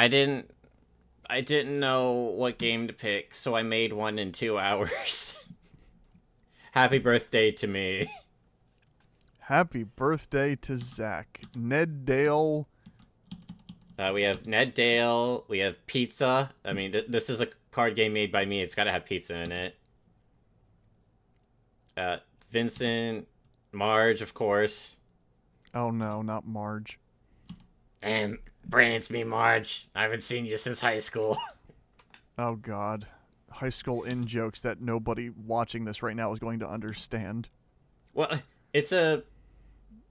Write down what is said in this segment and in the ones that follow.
I didn't I didn't know what game to pick, so I made one in 2 hours. Happy birthday to me. Happy birthday to Zach. Ned Dale. We have Ned Dale. We have pizza. I mean, this is a card game made by me. It's got to have pizza in it. Uh, Vincent, Marge, of course, Oh no, not Marge. and Brandon. It's me, Marge. I haven't seen you since high school. Oh god. High school in jokes that nobody watching this right now is going to understand. Well, it's a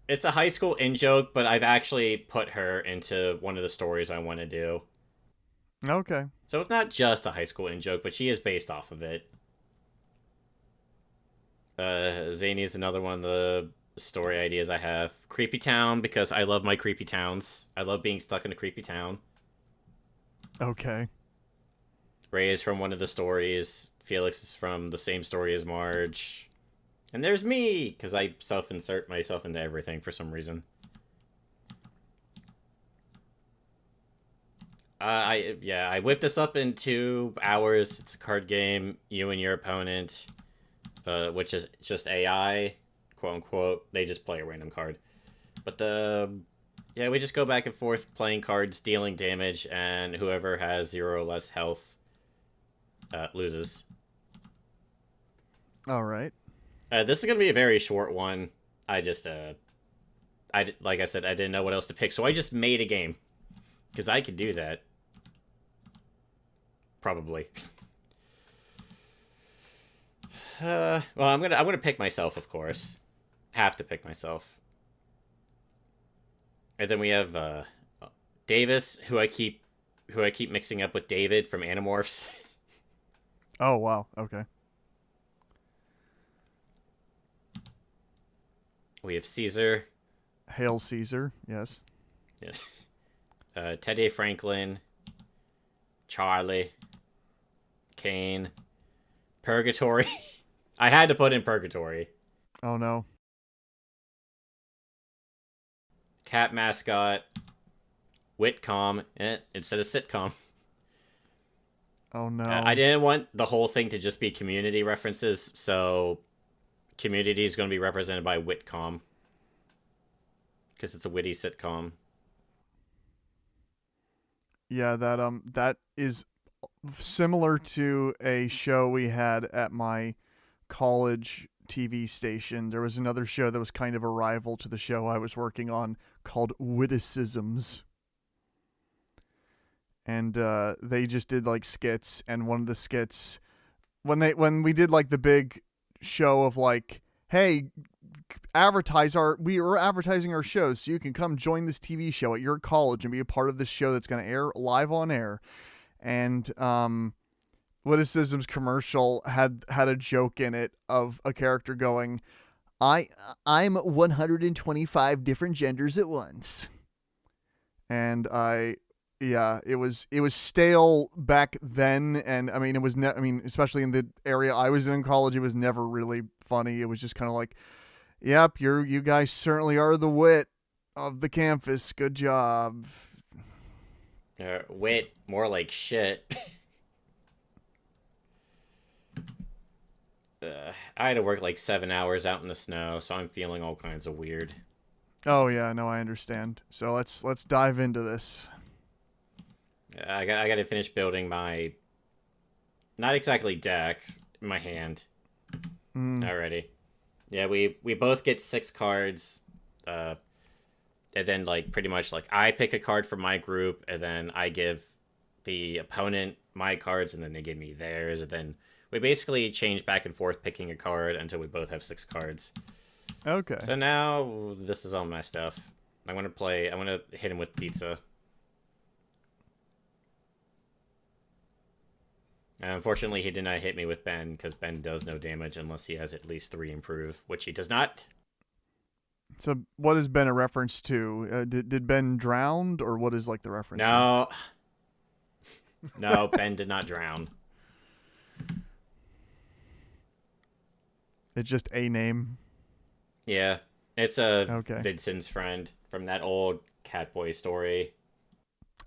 it's a high school in joke, but I've actually put her into one of the stories I want to do. Okay. So it's not just a high school in joke, but she is based off of it. Zany is another one of the story ideas I have. Creepy Town, because I love my creepy towns. I love being stuck in a creepy town. Okay. Ray is from one of the stories. Felix is from the same story as Marge. And there's me, because I self-insert myself into everything for some reason. I whipped this up in 2 hours. It's a card game. You and your opponent, which is just AI, quote unquote. They just play a random card. But we just go back and forth playing cards, dealing damage, and whoever has 0 or less health loses. All right. This is gonna be a very short one. Like I said, I didn't know what else to pick, so I just made a game because I could do that. Probably. Well, I'm gonna pick myself, of course. Have to pick myself. And then we have Davis, who I keep mixing up with David from Animorphs. Oh wow. Okay. We have Caesar. Hail Caesar. Yes. Yes. Teddy Franklin. Charlie. Kane. Purgatory. I had to put in Purgatory. Oh no. Cat Mascot. Whitcomb. Instead of sitcom. Oh no. I didn't want the whole thing to just be community references, so community is going to be represented by Whitcomb. Because it's a witty sitcom. Yeah, that is similar to a show we had at my college TV station. There was another show that was kind of a rival to the show I was working on called Witticisms. And they just did like skits, and one of the skits when we did like the big show of like, hey, we are advertising our shows, so you can come join this TV show at your college and be a part of this show that's going to air live on air. And Witticisms commercial had a joke in it of a character going, I'm 125 different genders at once. And it was stale back then, and I mean especially in the area I was in college, it was never really funny. It was just kind of like, yep, you guys certainly are the wit of the campus. Good job. Wit, more like shit. I had to work like 7 hours out in the snow, so I'm feeling all kinds of weird. Oh yeah, no, I understand. So let's dive into this. I got to finish building my, not exactly deck, my hand. Alrighty. Yeah, we both get 6 cards. And then like pretty much like I pick a card from my group, and then I give the opponent my cards, and then they give me theirs, and then we basically change back and forth picking a card until we both have 6 cards. Okay. So now this is all my stuff. I want to hit him with pizza. Unfortunately, he did not hit me with Ben, because Ben does no damage unless he has at least 3 improve, which he does not. So what is Ben a reference to? Did Ben drown, or what is like the reference? No. No, Ben did not drown. It's just a name. Yeah. It's Vincent's friend from that old Catboy story.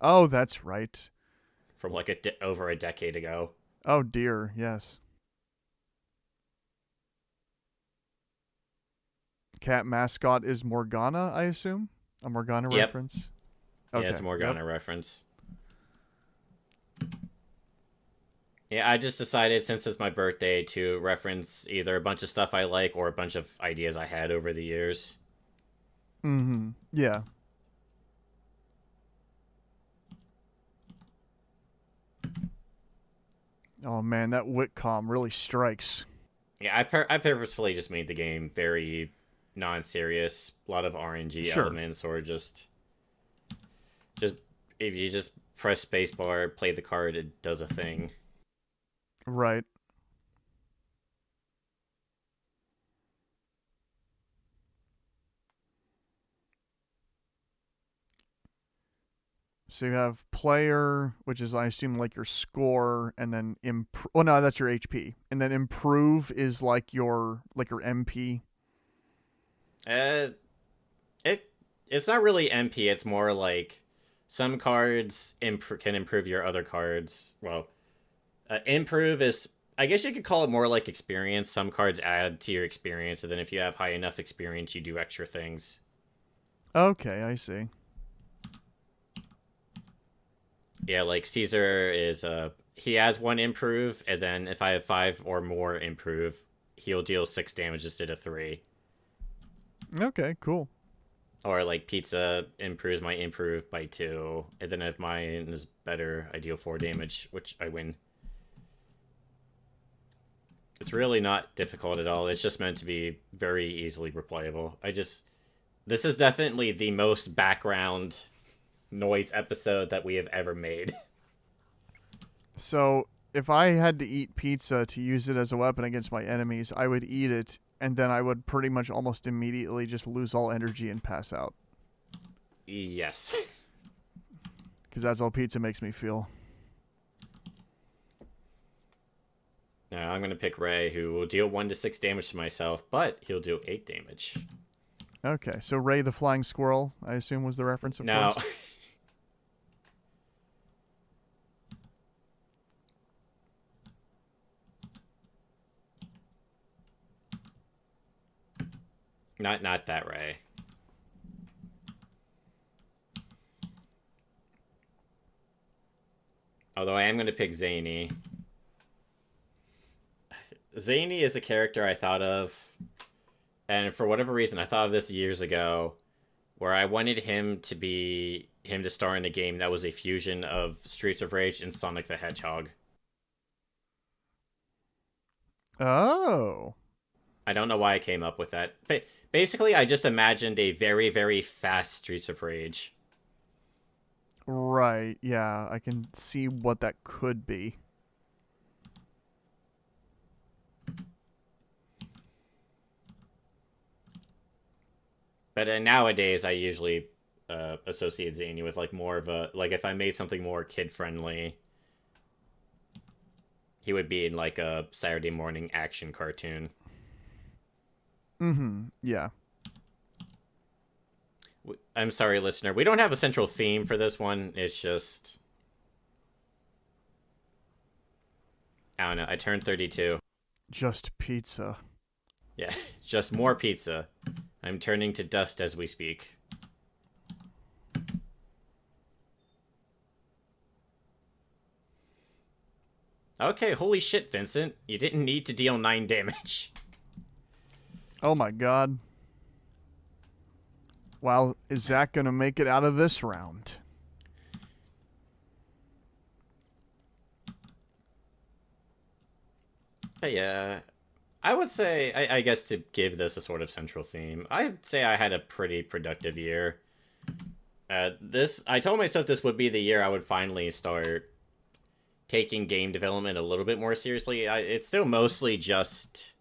Oh, that's right. from like over a decade ago. Oh dear, yes. Cat mascot is Morgana, I assume? A Morgana Yep. reference? Yeah, it's Okay, a yep. Morgana reference. Yeah, I just decided since it's my birthday to reference either a bunch of stuff I like or a bunch of ideas I had over the years. Mm-hmm. Yeah. Oh man, that Witcom really strikes. Yeah, I purposefully just made the game very non-serious, a lot of RNG Sure. elements, or just if you just press spacebar, play the card, it does a thing. Right. So you have player, which is I assume like your score, and then improve. Oh no, that's your HP, and then improve is like your MP. Uh, it it's not really MP. It's more like some cards can improve your other cards. Well, improve is, I guess you could call it more like experience. Some cards add to your experience, and then if you have high enough experience, you do extra things. Okay, I see. Yeah, like Caesar is he adds one improve, and then if I have five or more improve, he'll deal 6 damage instead of 3. Okay, cool. Or like pizza improves my improve by 2, and then if mine is better, I deal 4 damage, which I win. It's really not difficult at all. It's just meant to be very easily replayable. This is definitely the most background noise episode that we have ever made. So if I had to eat pizza to use it as a weapon against my enemies, I would eat it, and then I would pretty much almost immediately just lose all energy and pass out. Yes. Because that's how pizza makes me feel. Now I'm gonna pick Ray, who will deal 1 to 6 damage to myself, but he'll do 8 damage. Okay, so Ray the Flying Squirrel, I assume was the reference, of Now, course. not that Ray. Although I am gonna pick Zany. Zany is a character I thought of, and for whatever reason, I thought of this years ago, where I wanted him to star in a game that was a fusion of Streets of Rage and Sonic the Hedgehog. Oh. I don't know why I came up with that. Basically, I just imagined a very, very fast Streets of Rage. Right, yeah, I can see what that could be. But nowadays, I usually associate Zany with like more of a, like if I made something more kid friendly, he would be in like a Saturday morning action cartoon. Mm-hmm, yeah. I'm sorry, listener. We don't have a central theme for this one. It's just, I don't know. I turned 32. Just pizza. Yeah, just more pizza. I'm turning to dust as we speak. Okay, holy shit, Vincent. You didn't need to deal 9 damage. Oh my god. Wow, is Zach gonna make it out of this round? But yeah, I would say, I guess to give this a sort of central theme, I'd say I had a pretty productive year. I told myself this would be the year I would finally start taking game development a little bit more seriously. It's still mostly just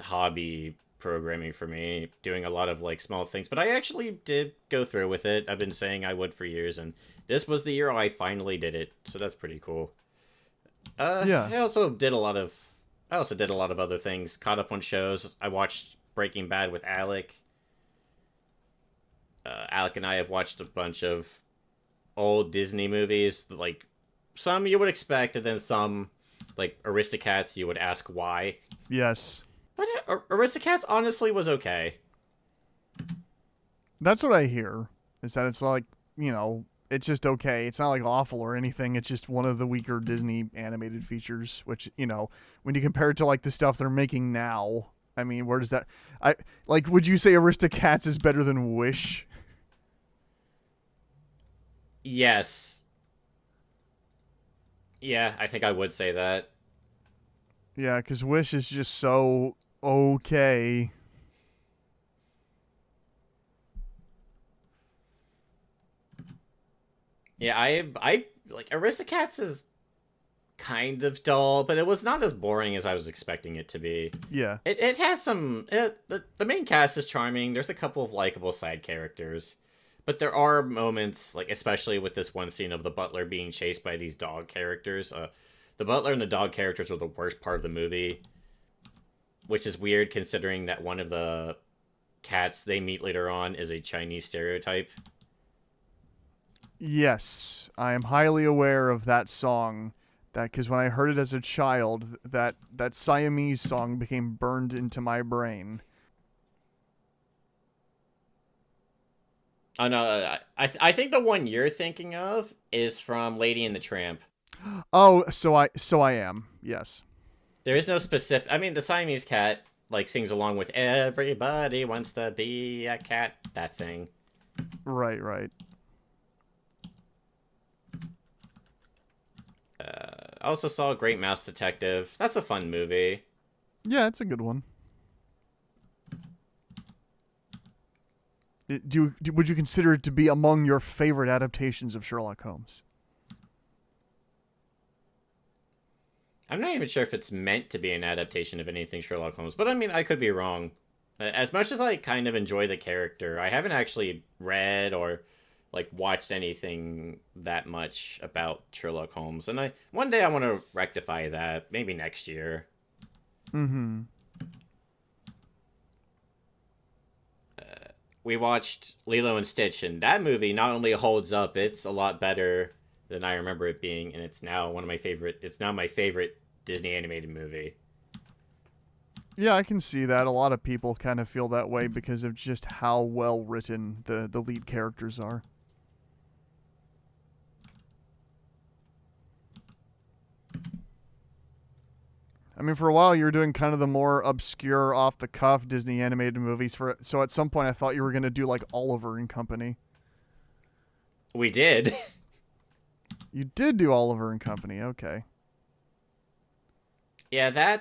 hobby programming for me, doing a lot of like small things, but I actually did go through with it. I've been saying I would for years, and this was the year I finally did it, so that's pretty cool. Yeah. I also did a lot of other things. Caught up on shows. I watched Breaking Bad with Alec. Alec and I have watched a bunch of old Disney movies. Like some you would expect, and then some like Aristocats you would ask why. Yes. But Aristocats honestly was okay. That's what I hear. Is that it's like, it's just okay. It's not like awful or anything. It's just one of the weaker Disney animated features, which, when you compare it to like the stuff they're making now, I mean, where does that would you say Aristocats is better than Wish? Yes. Yeah, I think I would say that. Yeah, cuz Wish is just so okay. Yeah, I like Aristocats is kind of dull, but it was not as boring as I was expecting it to be. Yeah. It has some the main cast is charming. There's a couple of likable side characters. But there are moments, like especially with this one scene of the butler being chased by these dog characters. The butler and the dog characters were the worst part of the movie, which is weird considering that one of the cats they meet later on is a Chinese stereotype. Yes, I am highly aware of that song. That because when I heard it as a child, that Siamese song became burned into my brain. Oh no, I think the one you're thinking of is from Lady and the Tramp. Oh, so I am. Yes. There is no specific. I mean, the Siamese cat like sings along with "Everybody Wants to Be a Cat." That thing. Right, right. I also saw Great Mouse Detective. That's a fun movie. Yeah, it's a good one. Would you consider it to be among your favorite adaptations of Sherlock Holmes? I'm not even sure if it's meant to be an adaptation of anything Sherlock Holmes, but I mean, I could be wrong. As much as I kind of enjoy the character, I haven't actually read or like watched anything that much about Sherlock Holmes, and one day I want to rectify that, maybe next year. Mm-hmm. We watched Lilo and Stitch, and that movie not only holds up, it's a lot better than I remember it being, and it's now it's now my favorite Disney animated movie. Yeah, I can see that. A lot of people kind of feel that way because of just how well written the lead characters are. I mean, for a while you were doing kind of the more obscure, off-the-cuff Disney animated movies. So at some point I thought you were going to do like Oliver and Company. We did. You did do Oliver and Company, okay. Yeah,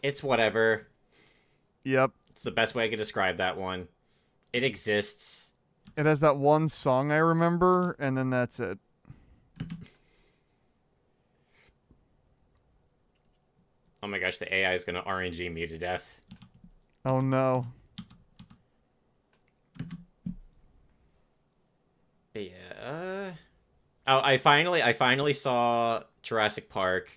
it's whatever. Yep. It's the best way I could describe that one. It exists. It has that one song I remember, and then that's it. Oh my gosh, the AI is going to RNG me to death. Oh no. Yeah. Oh, I finally saw Jurassic Park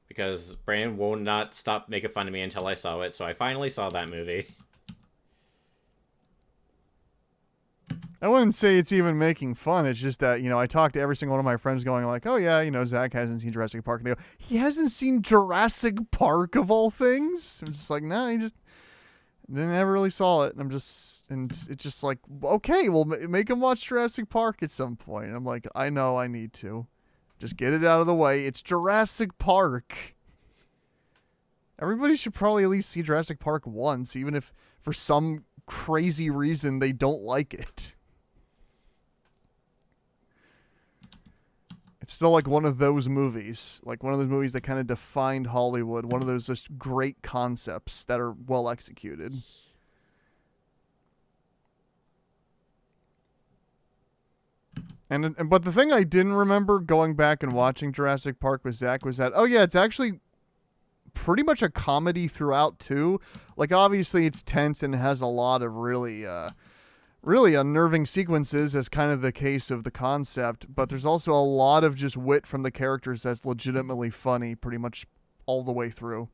because Brandon will not stop making fun of me until I saw it, so I finally saw that movie. I wouldn't say it's even making fun. It's just that, I talk to every single one of my friends going like, oh yeah, Zach hasn't seen Jurassic Park. And they go, he hasn't seen Jurassic Park of all things? I'm just like, no, he just never really saw it. And it's just like, okay, well, make him watch Jurassic Park at some point. And I'm like, I know I need to. Just get it out of the way. It's Jurassic Park. Everybody should probably at least see Jurassic Park once, even if for some crazy reason they don't like it. It's still like one of those movies, that kind of defined Hollywood, one of those just great concepts that are well executed. But the thing I didn't remember going back and watching Jurassic Park with Zach was that, oh yeah, it's actually pretty much a comedy throughout too. Like obviously it's tense and has a lot of really unnerving sequences, as kind of the case of the concept, but there's also a lot of just wit from the characters that's legitimately funny pretty much all the way through.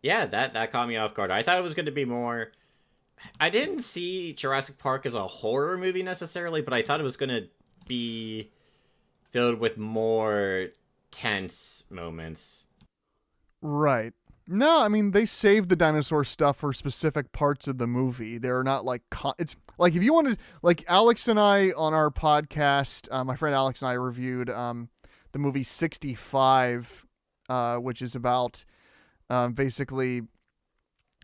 Yeah, that caught me off guard. I thought it was going to be more. I didn't see Jurassic Park as a horror movie necessarily, but I thought it was going to be filled with more tense moments. Right. No, I mean they saved the dinosaur stuff for specific parts of the movie. They're not like it's like if you want to like Alex and I on our podcast, my friend Alex and I reviewed the movie 65, which is about basically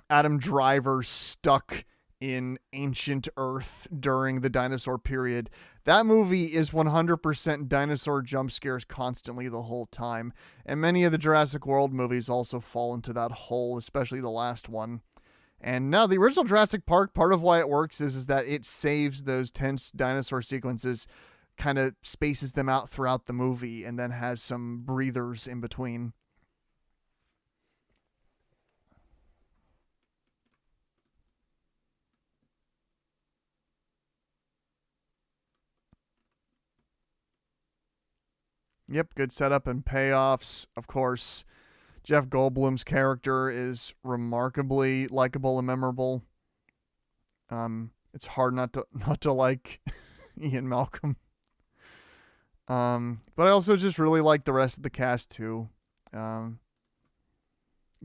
Adam Driver stuck in ancient Earth during the dinosaur period. That movie is 100% dinosaur jump scares constantly the whole time. And many of the Jurassic World movies also fall into that hole, especially the last one. And now the original Jurassic Park, part of why it works is that it saves those tense dinosaur sequences, kind of spaces them out throughout the movie, and then has some breathers in between. Yep, good setup and payoffs. Of course, Jeff Goldblum's character is remarkably likable and memorable. It's hard not to like Ian Malcolm. But I also just really like the rest of the cast too.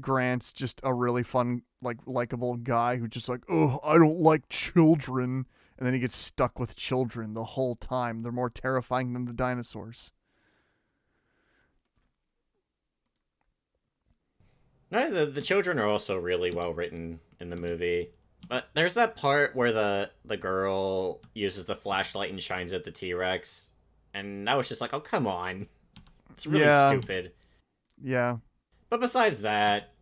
Grant's just a really fun, like likable guy who just like, oh, I don't like children, and then he gets stuck with children the whole time. They're more terrifying than the dinosaurs. No, the children are also really well written in the movie. But there's that part where the girl uses the flashlight and shines at the T-Rex, and I was just like, oh, come on. It's really stupid. Yeah. But besides that...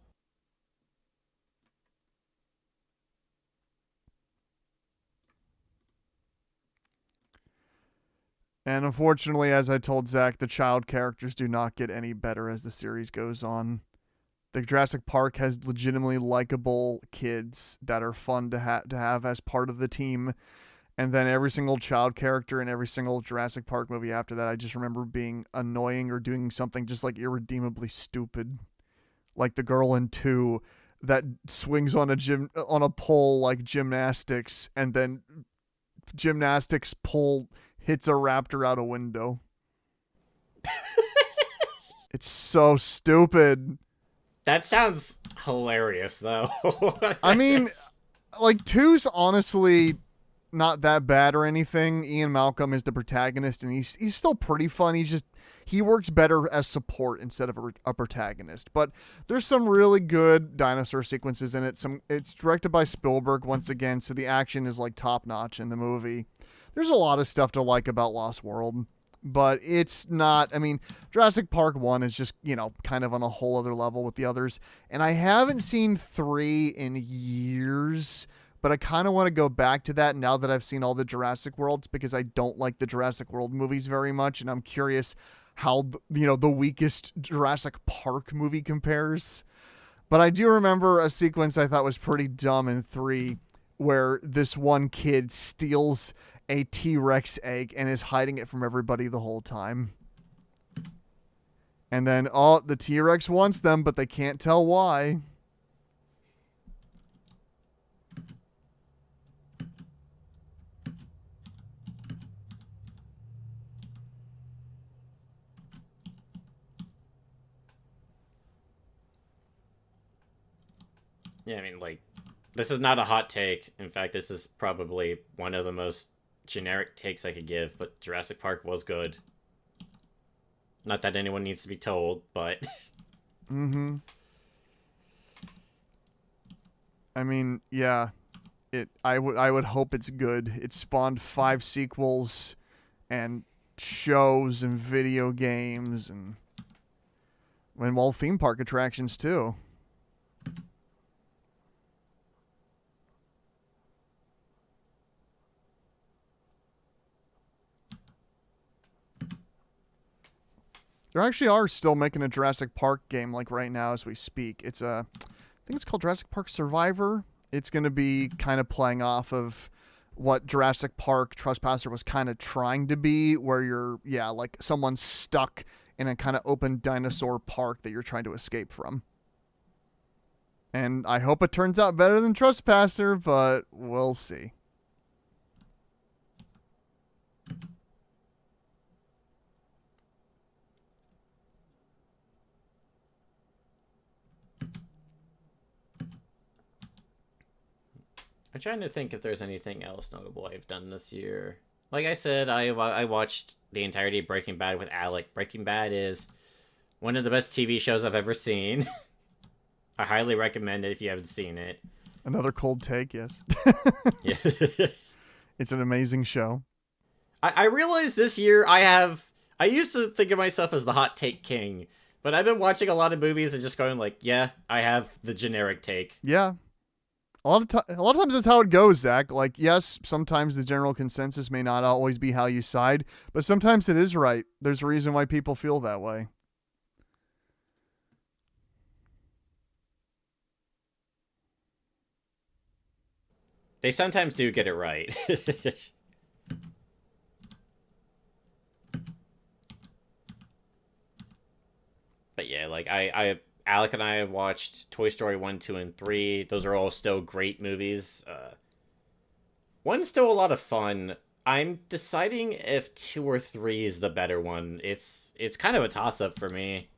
And unfortunately, as I told Zach, the child characters do not get any better as the series goes on. The Jurassic Park has legitimately likable kids that are fun to have as part of the team. And then every single child character in every single Jurassic Park movie after that, I just remember being annoying or doing something just like irredeemably stupid. Like the girl in 2 that swings on a pole like gymnastics, and then gymnastics pole hits a raptor out a window. It's so stupid. That sounds hilarious, though. I mean, like, 2's honestly not that bad or anything. Ian Malcolm is the protagonist, and he's still pretty fun. He works better as support instead of a protagonist. But there's some really good dinosaur sequences in it. It's directed by Spielberg once again, so the action is like top notch in the movie. There's a lot of stuff to like about Lost World, but it's not. I mean, Jurassic Park 1 is just, kind of on a whole other level with the others. And I haven't seen 3 in years, but I kind of want to go back to that now that I've seen all the Jurassic Worlds, because I don't like the Jurassic World movies very much, and I'm curious how, the weakest Jurassic Park movie compares. But I do remember a sequence I thought was pretty dumb in 3, where this one kid steals a T-Rex egg and is hiding it from everybody the whole time. And then, the T-Rex wants them, but they can't tell why. Yeah, I mean, like, this is not a hot take. In fact, this is probably one of the most generic takes I could give, but Jurassic Park was good. Not that anyone needs to be told, but... Mm-hmm. I mean, yeah. I would hope it's good. It spawned 5 sequels and shows and video games and theme park attractions too. There actually are still making a Jurassic Park game like right now as we speak. I think it's called Jurassic Park Survivor. It's going to be kind of playing off of what Jurassic Park Trespasser was kind of trying to be, where you're, like someone's stuck in a kind of open dinosaur park that you're trying to escape from. And I hope it turns out better than Trespasser, but we'll see. I'm trying to think if there's anything else notable I've done this year. Like I said, I watched the entirety of Breaking Bad with Alec. Breaking Bad is one of the best TV shows I've ever seen. I highly recommend it if you haven't seen it. Another cold take, yes. Yeah. It's an amazing show. I realized this year I used to think of myself as the hot take king, but I've been watching a lot of movies and just going like, yeah, I have the generic take. Yeah. A lot of times that's how it goes, Zach. Like, yes, sometimes the general consensus may not always be how you side, but sometimes it is right. There's a reason why people feel that way. They sometimes do get it right. But yeah, like Alec and I have watched Toy Story 1, 2, and 3. Those are all still great movies. One's still a lot of fun. I'm deciding if 2 or 3 is the better one. It's kind of a toss-up for me.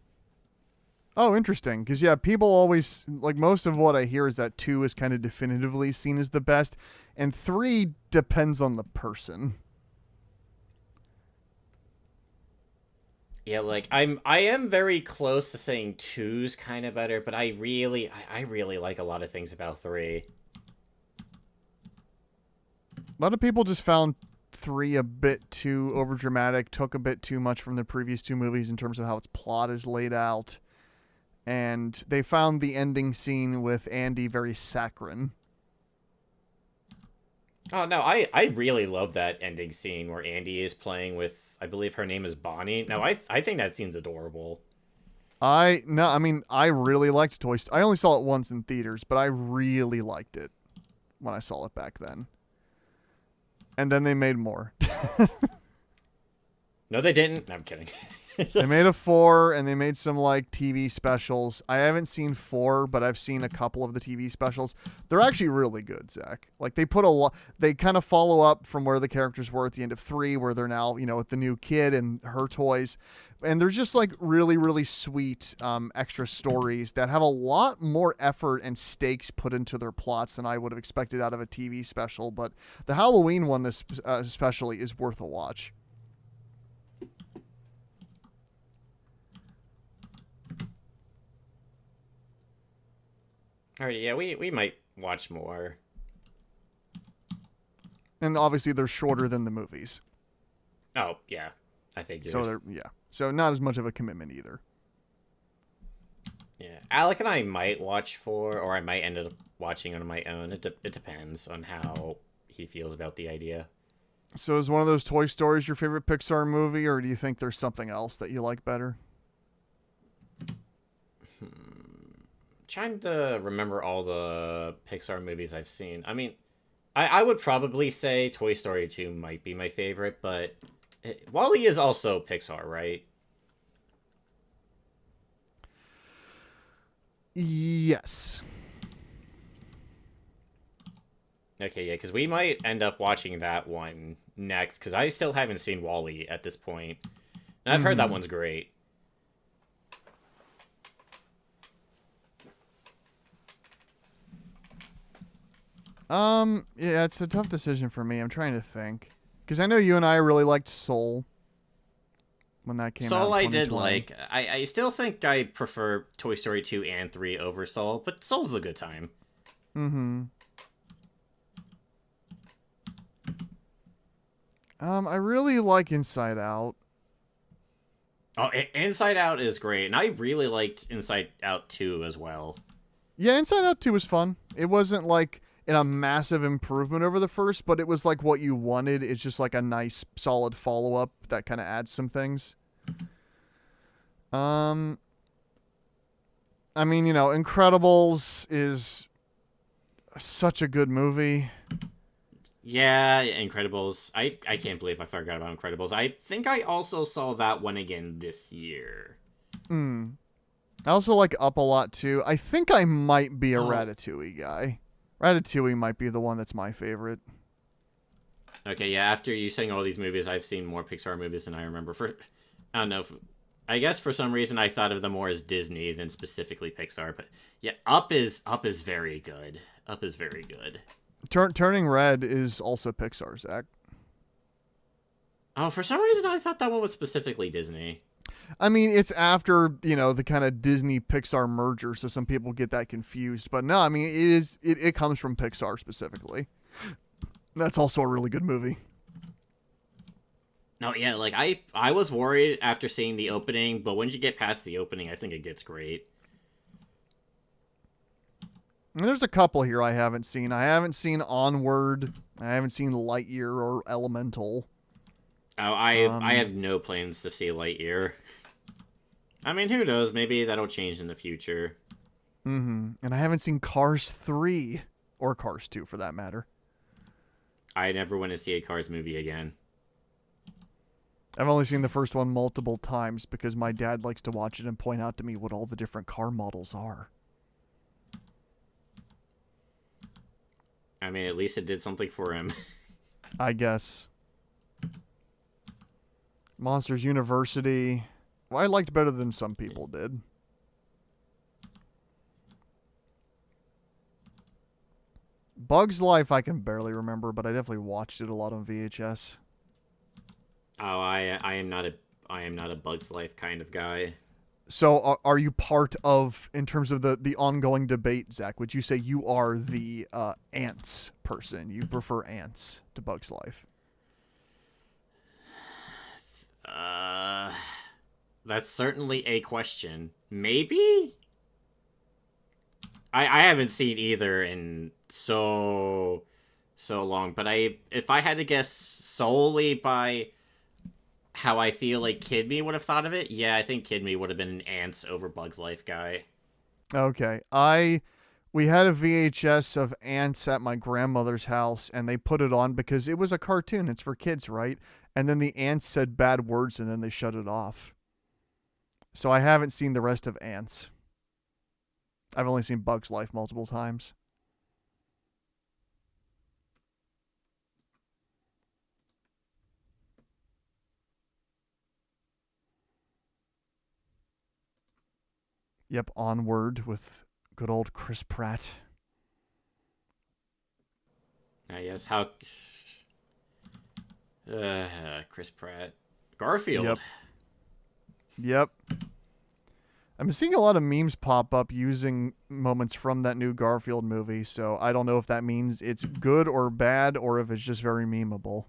Oh, interesting. Because, yeah, people always, like, most of what I hear is that 2 is kind of definitively seen as the best, and 3 depends on the person. Yeah, like I am very close to saying 2's kind of better, but I really like a lot of things about 3. A lot of people just found 3 a bit too overdramatic, took a bit too much from the previous 2 movies in terms of how its plot is laid out. And they found the ending scene with Andy very saccharine. Oh no, I really love that ending scene where Andy is playing with, I believe her name is Bonnie. No, I think that scene's adorable. I really liked Toy Story. I only saw it once in theaters, but I really liked it when I saw it back then. And then they made more. No, they didn't. No, I'm kidding. They made a 4, and they made some like TV specials. I haven't seen 4, but I've seen a couple of the TV specials. They're actually really good, Zach. Like they put a lot. They kind of follow up from where the characters were at the end of 3, where they're now, with the new kid and her toys, and they're just like really, really sweet extra stories that have a lot more effort and stakes put into their plots than I would have expected out of a TV special. But the Halloween one, especially, is worth a watch. All right, yeah, we might watch more. And obviously they're shorter than the movies. Oh, yeah. I figured. So not as much of a commitment either. Yeah. Alec and I might watch 4, or I might end up watching on my own. It depends on how he feels about the idea. So is one of those Toy Stories your favorite Pixar movie, or do you think there's something else that you like better? Trying to remember all the Pixar movies I've seen. I mean, I would probably say Toy Story 2 might be my favorite, but WALL-E is also Pixar, right? Yes. Okay, yeah, because we might end up watching that one next, because I still haven't seen WALL-E at this point. And I've heard that one's great. Yeah, it's a tough decision for me. I'm trying to think. Because I know you and I really liked Soul when that came out. Soul I did like. I still think I prefer Toy Story 2 and 3 over Soul, but Soul's a good time. Mm-hmm. I really like Inside Out. Oh, Inside Out is great, and I really liked Inside Out 2 as well. Yeah, Inside Out 2 was fun. It wasn't like a massive improvement over the first, but it was like what you wanted. It's just like a nice, solid follow-up that kind of adds some things. I mean, Incredibles is such a good movie. Yeah, Incredibles. I can't believe I forgot about Incredibles. I think I also saw that one again this year. I also like Up a lot too. I think I might be a Oh, Ratatouille guy. Ratatouille might be the one that's my favorite. okay, yeah. After you saying all these movies, I've seen more Pixar movies than I remember. I don't know. I guess for some reason I thought of them more as Disney than specifically Pixar. But yeah, Up is very good. Up is very good. Turning Red is also Pixar, Zach. Oh, for some reason I thought that one was specifically Disney. I mean, it's after, the kind of Disney Pixar merger, so some people get that confused. But no, I mean, it comes from Pixar specifically. That's also a really good movie. No, yeah, like I was worried after seeing the opening, but once you get past the opening, I think it gets great. And there's a couple here I haven't seen. I haven't seen Onward. I haven't seen Lightyear or Elemental. Oh, I have no plans to see Lightyear. I mean, who knows? Maybe that'll change in the future. And I haven't seen Cars 3 or Cars 2 for that matter. I never want to see a Cars movie again. I've only seen the first one multiple times because my dad likes to watch it and point out to me what all the different car models are. I mean, at least it did something for him. I guess. Monsters University. Well, I liked better than some people did. Bug's Life I can barely remember, but I definitely watched it a lot on VHS. Oh, I am not a Bugs Life kind of guy. So are you part of, in terms of the ongoing debate, Zach, would you say you are the ants person? You prefer ants to Bug's Life? That's certainly a question. Maybe? I haven't seen either in so long, but if I had to guess solely by how I feel like Kid Me would have thought of it, yeah, I think Kid Me would have been an Ants over Bugs Life guy. Okay. We had a VHS of ants at my grandmother's house, and they put it on because it was a cartoon. It's for kids, right? And then the ants said bad words, and then they shut it off. So I haven't seen the rest of Ants. I've only seen Bug's Life multiple times. Yep, Onward with good old Chris Pratt. Yes, how... Chris Pratt. Garfield. Yep. I'm seeing a lot of memes pop up using moments from that new Garfield movie, so I don't know if that means it's good or bad or if it's just very memeable.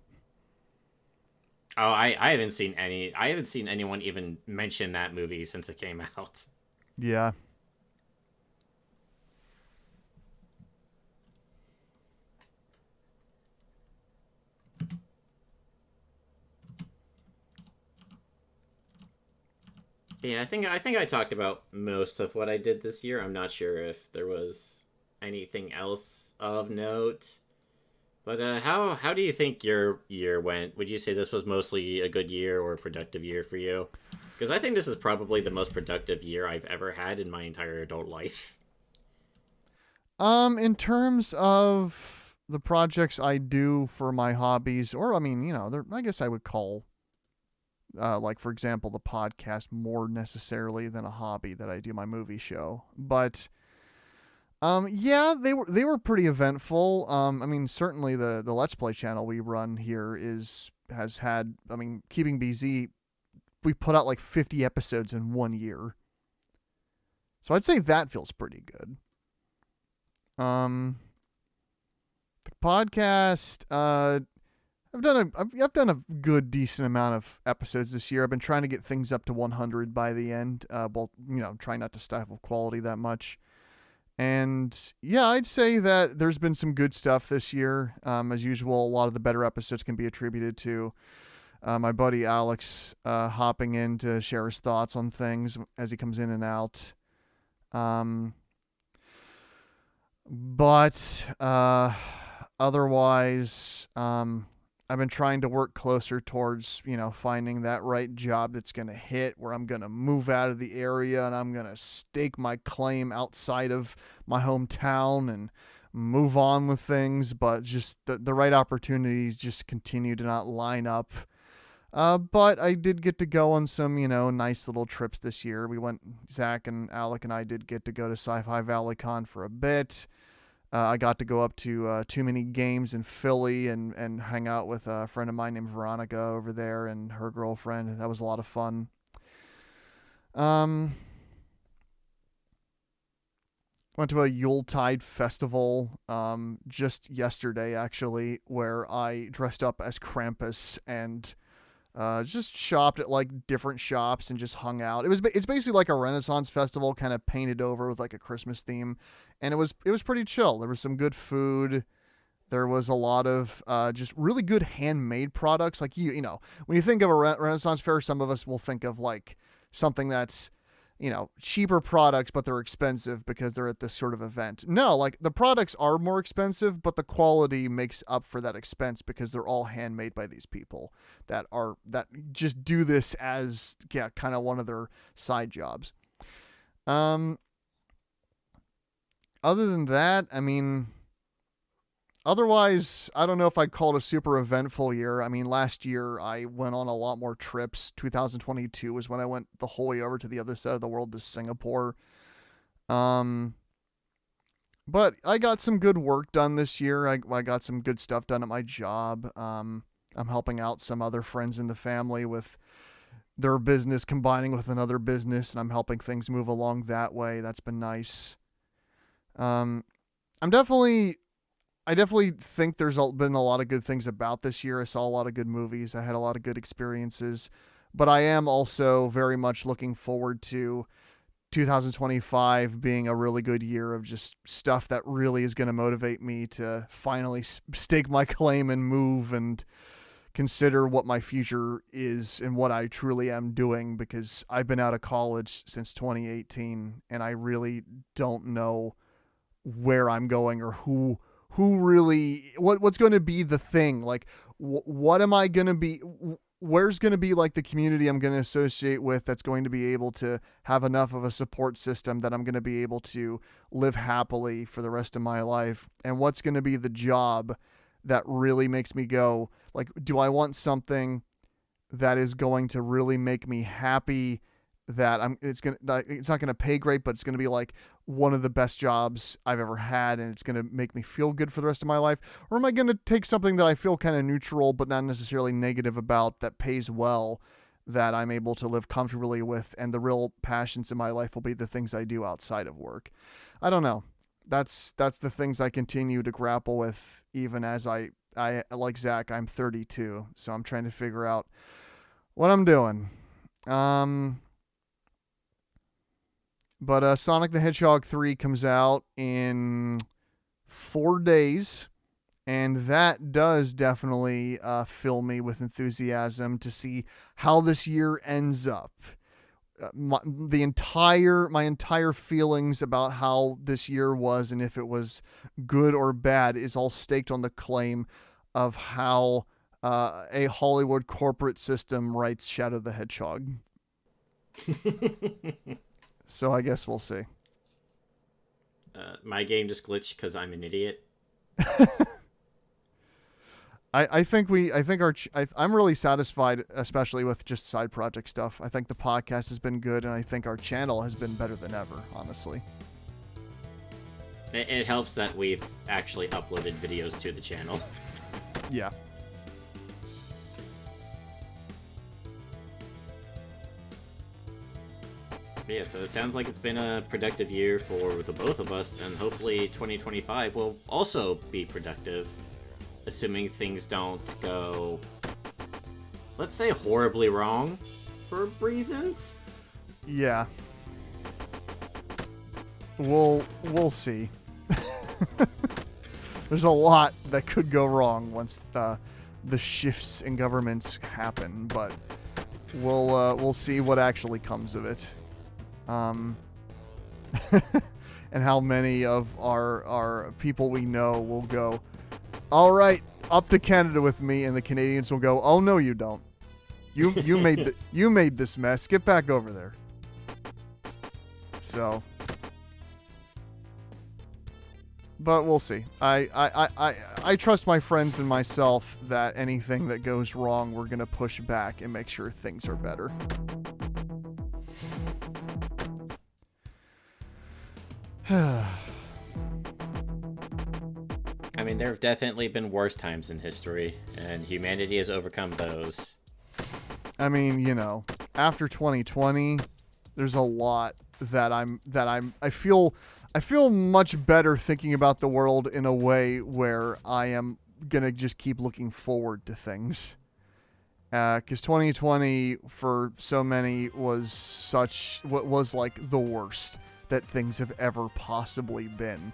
Oh, I haven't seen anyone even mention that movie since it came out. Yeah. Yeah, I think I talked about most of what I did this year. I'm not sure if there was anything else of note. But how do you think your year went? Would you say this was mostly a good year or a productive year for you? Because I think this is probably the most productive year I've ever had in my entire adult life. In terms of the projects I do for my hobbies, or I mean, I guess I would call, like for example, the podcast more necessarily than a hobby that I do my movie show. But yeah, they were pretty eventful. I mean, certainly the Let's Play channel we run here has had. I mean, Keeping BZ, we put out like 50 episodes in 1 year, so I'd say that feels pretty good. The podcast, I've done a good decent amount of episodes this year. I've been trying to get things up to 100 by the end. Well, trying not to stifle quality that much. And yeah, I'd say that there's been some good stuff this year. As usual, a lot of the better episodes can be attributed to my buddy Alex hopping in to share his thoughts on things as he comes in and out. But otherwise, I've been trying to work closer towards, finding that right job that's going to hit, where I'm going to move out of the area and I'm going to stake my claim outside of my hometown and move on with things. But just the right opportunities just continue to not line up. But I did get to go on some, nice little trips this year. Zach and Alec and I did get to go to Sci-Fi Valley Con for a bit. I got to go up to Too Many Games in Philly and hang out with a friend of mine named Veronica over there and her girlfriend. That was a lot of fun. Went to a Yuletide festival just yesterday, actually, where I dressed up as Krampus and just shopped at like different shops and just hung out. It's basically like a Renaissance festival, kind of painted over with like a Christmas theme, and it was pretty chill. There was some good food. There was a lot of just really good handmade products. Like when you think of a Renaissance fair, some of us will think of like something that's cheaper products, but they're expensive because they're at this sort of event. No, like the products are more expensive, but the quality makes up for that expense because they're all handmade by these people that just do this as kind of one of their side jobs. Other than that, I mean, otherwise, I don't know if I'd call it a super eventful year. I mean, last year I went on a lot more trips. 2022 was when I went the whole way over to the other side of the world to Singapore. But I got some good work done this year. I got some good stuff done at my job. I'm helping out some other friends in the family with their business combining with another business, and I'm helping things move along that way. That's been nice. I definitely think there's been a lot of good things about this year. I saw a lot of good movies. I had a lot of good experiences. But I am also very much looking forward to 2025 being a really good year of just stuff that really is going to motivate me to finally stake my claim and move and consider what my future is and what I truly am doing, because I've been out of college since 2018 and I really don't know where I'm going or who really what's going to be the thing. Like what am I going to be, where's going to be like the community I'm going to associate with that's going to be able to have enough of a support system that I'm going to be able to live happily for the rest of my life, and what's going to be the job that really makes me go, like, do I want something that is going to really make me happy, that it's not going to pay great, but it's going to be like one of the best jobs I've ever had, and it's going to make me feel good for the rest of my life? Or am I going to take something that I feel kind of neutral, but not necessarily negative about, that pays well, that I'm able to live comfortably with, and the real passions in my life will be the things I do outside of work? I don't know. That's the things I continue to grapple with, even as I like Zach, I'm 32, so I'm trying to figure out what I'm doing. But Sonic the Hedgehog 3 comes out in 4 days, and that does definitely fill me with enthusiasm to see how this year ends up. My entire feelings about how this year was, and if it was good or bad, is all staked on the claim of how a Hollywood corporate system writes Shadow the Hedgehog. So I guess we'll see. My game just glitched because I'm an idiot. I'm really satisfied, especially with just side project stuff. I think the podcast has been good, and I think our channel has been better than ever, honestly. It helps that we've actually uploaded videos to the channel. Yeah. Yeah, so it sounds like it's been a productive year for the both of us, and hopefully 2025 will also be productive, assuming things don't go, let's say, horribly wrong for reasons. Yeah. We'll see. There's a lot that could go wrong once the shifts in governments happen, but we'll see what actually comes of it. And how many of our people we know will go, all right, up to Canada with me, and the Canadians will go, "Oh no, you don't. You made this mess. Get back over there." So, but we'll see. I trust my friends and myself that anything that goes wrong, we're gonna push back and make sure things are better. I mean, there have definitely been worse times in history, and humanity has overcome those. I mean, you know, after 2020, there's a lot that I feel much better thinking about the world in a way where I am gonna just keep looking forward to things. Because 2020 for so many was like the worst that things have ever possibly been,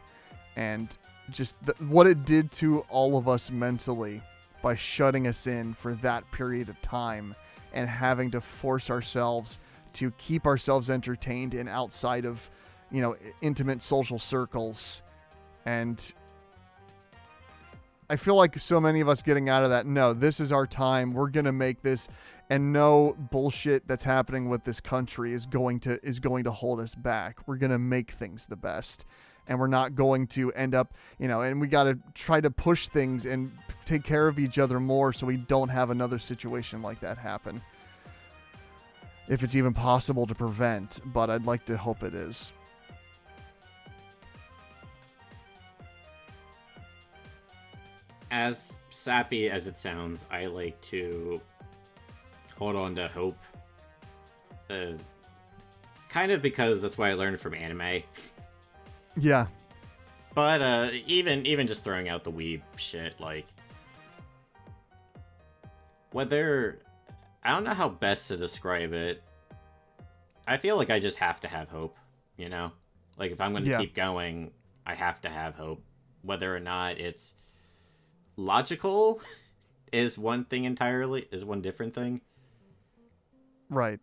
and just what it did to all of us mentally by shutting us in for that period of time and having to force ourselves to keep ourselves entertained and outside of, you know, intimate social circles. And I feel like so many of us getting out of that, no, this is our time. We're going to make this, and no bullshit that's happening with this country is going to hold us back. We're going to make things the best. And we're not going to end up, you know, and we got to try to push things and take care of each other more so we don't have another situation like that happen. If it's even possible to prevent, but I'd like to hope it is. As sappy as it sounds, I like to hold on to hope. Kind of because that's what I learned from anime. Yeah. But even just throwing out the weeb shit, like, whether, I don't know how best to describe it. I feel like I just have to have hope, you know? Like, if I'm going to keep going, I have to have hope. Whether or not it's logical is one thing entirely, is one different thing. Right.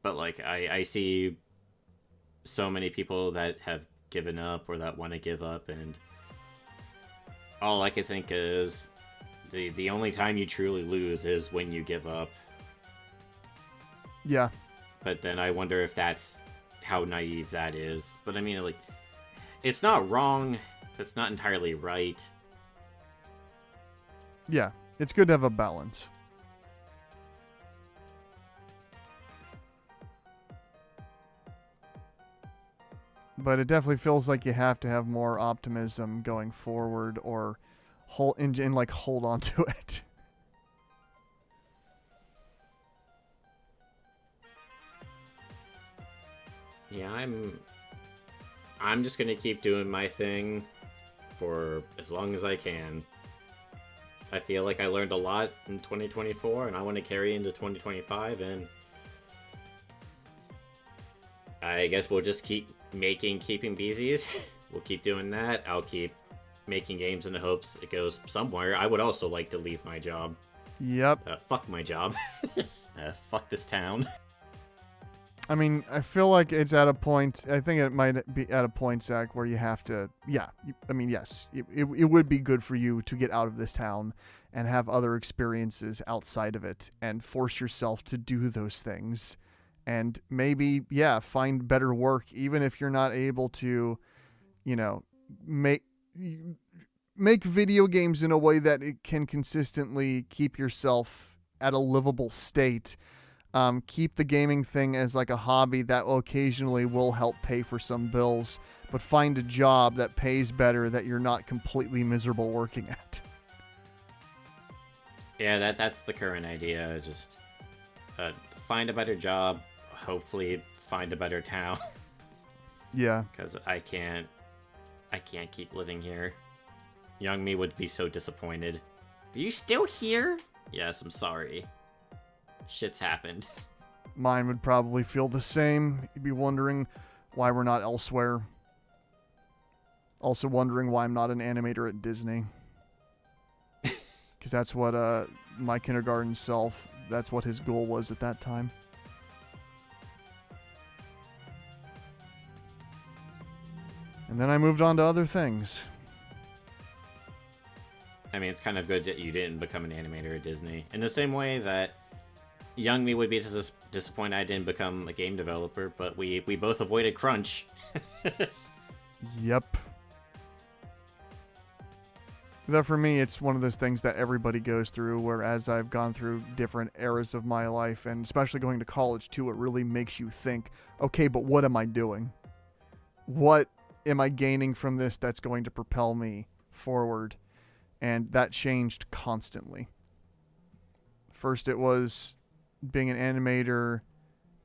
But, like, I see so many people that have given up or that want to give up, and all I can think is the only time you truly lose is when you give up. Yeah. But then I wonder if that's how naive that is. But I mean, like, it's not wrong. That's not entirely right. Yeah. It's good to have a balance. But it definitely feels like you have to have more optimism going forward, or hold on to it. Yeah, I'm just gonna keep doing my thing for as long as I can. I feel like I learned a lot in 2024, and I want to carry into 2025, and I guess we'll just keep keeping beesies. We'll keep doing that. I'll keep making games in the hopes it goes somewhere. I would also like to leave my job. Yep. Fuck my job. Fuck this town. I mean, I feel like it's at a point, I think it might be at a point, Zach, where you have to, I mean, yes, it would be good for you to get out of this town and have other experiences outside of it and force yourself to do those things. And maybe, find better work, even if you're not able to, you know, make video games in a way that it can consistently keep yourself at a livable state. Keep the gaming thing as like a hobby that occasionally will help pay for some bills, but find a job that pays better, that you're not completely miserable working at. Yeah, that's the current idea. Just find a better job. Hopefully, find a better town. Yeah, because I can't keep living here. Young me would be so disappointed. Are you still here? Yes, I'm sorry. Shit's happened. Mine would probably feel the same. You'd be wondering why we're not elsewhere. Also wondering why I'm not an animator at Disney. Because that's what my kindergarten self, that's what his goal was at that time. And then I moved on to other things. I mean, it's kind of good that you didn't become an animator at Disney. In the same way that young me would be disappointed I didn't become a game developer, but we both avoided crunch. Yep. Though for me, it's one of those things that everybody goes through, whereas I've gone through different eras of my life, and especially going to college too, it really makes you think, okay, but what am I doing? What am I gaining from this that's going to propel me forward? And that changed constantly. First it was being an animator,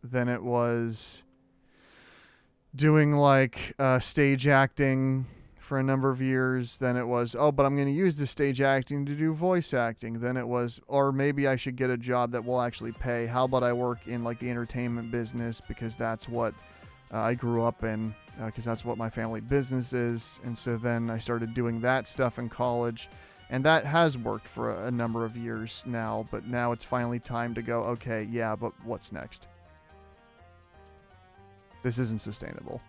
then it was doing like stage acting for a number of years. Then it was, oh, but I'm going to use the stage acting to do voice acting. Then it was, or maybe I should get a job that will actually pay. How about I work in like the entertainment business, because that's what I grew up in, because that's what my family business is. And so then I started doing that stuff in college, and that has worked for a number of years now. But now it's finally time to go, okay, yeah, but what's next? This isn't sustainable.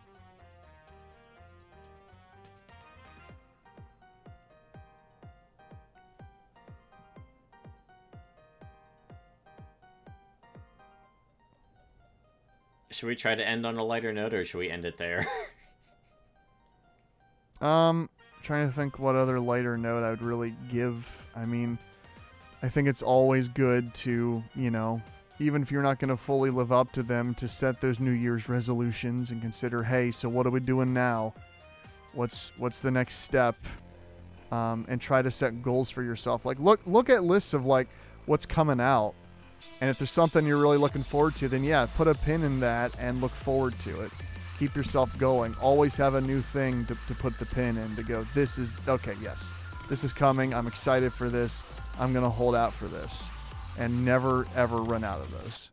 Should we try to end on a lighter note, or should we end it there? Trying to think what other lighter note I would really give. I mean, I think it's always good to, even if you're not going to fully live up to them, to set those New Year's resolutions and consider, hey, so what are we doing now? What's the next step? And try to set goals for yourself. Like, look at lists of like what's coming out. And if there's something you're really looking forward to, then yeah, put a pin in that and look forward to it. Keep yourself going. Always have a new thing to put the pin in, to go, this is, okay, yes, this is coming. I'm excited for this. I'm going to hold out for this. And never, ever run out of those.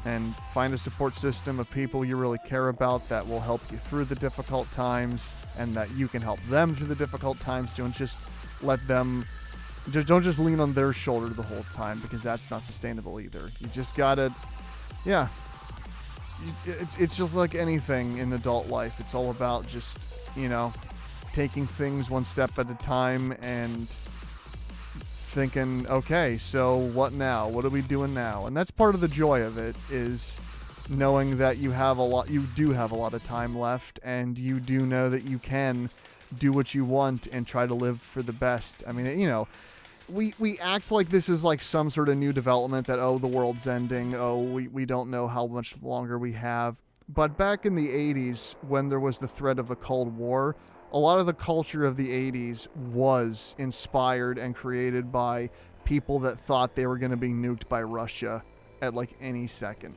And find a support system of people you really care about that will help you through the difficult times, and that you can help them through the difficult times. Don't just don't just lean on their shoulder the whole time, because that's not sustainable either. You just gotta, yeah. It's just like anything in adult life. It's all about just, taking things one step at a time and thinking, okay, so what now? What are we doing now? And that's part of the joy of it, is knowing that you do have a lot of time left, and you do know that you can do what you want and try to live for the best. I mean, we act like this is like some sort of new development that, oh, the world's ending. Oh, we don't know how much longer we have. But back in the 80s, when there was the threat of the Cold War, a lot of the culture of the 80s was inspired and created by people that thought they were going to be nuked by Russia at like any second.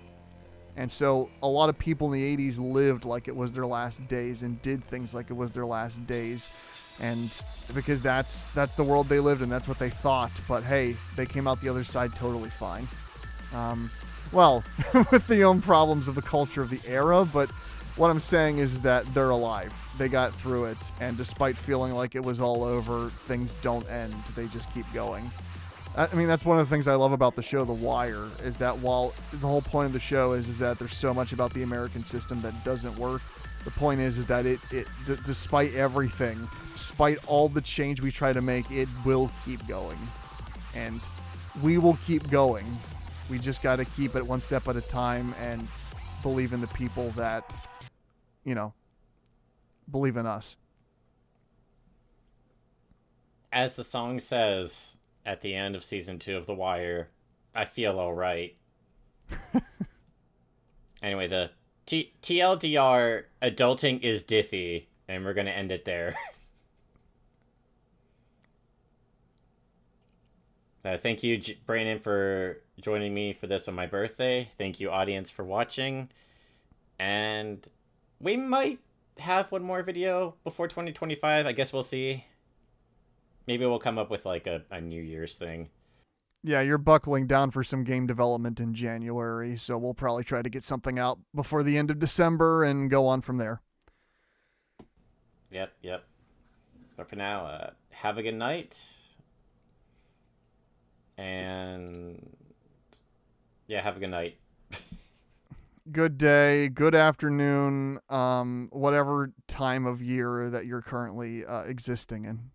And so a lot of people in the 80s lived like it was their last days and did things like it was their last days. And because that's the world they lived in, that's what they thought. But hey, they came out the other side totally fine. With the own problems of the culture of the era, but what I'm saying is that they're alive. They got through it, and despite feeling like it was all over, things don't end. They just keep going. I mean, that's one of the things I love about the show The Wire, is that while the whole point of the show is that there's so much about the American system that doesn't work, the point is that it despite everything, despite all the change we try to make, it will keep going. And we will keep going. We just got to keep it one step at a time and believe in the people that, believe in us. As the song says at the end of season 2 of The Wire, I feel alright. Anyway, the TLDR, adulting is diffy, and we're going to end it there. Thank you, Brandon, for joining me for this on my birthday. Thank you, audience, for watching. And we might have one more video before 2025. I guess we'll see. Maybe we'll come up with like a New Year's thing. Yeah, you're buckling down for some game development in January, so we'll probably try to get something out before the end of December and go on from there. Yep. But for now, have a good night. And yeah, have a good night. good day, good afternoon, whatever time of year that you're currently existing in.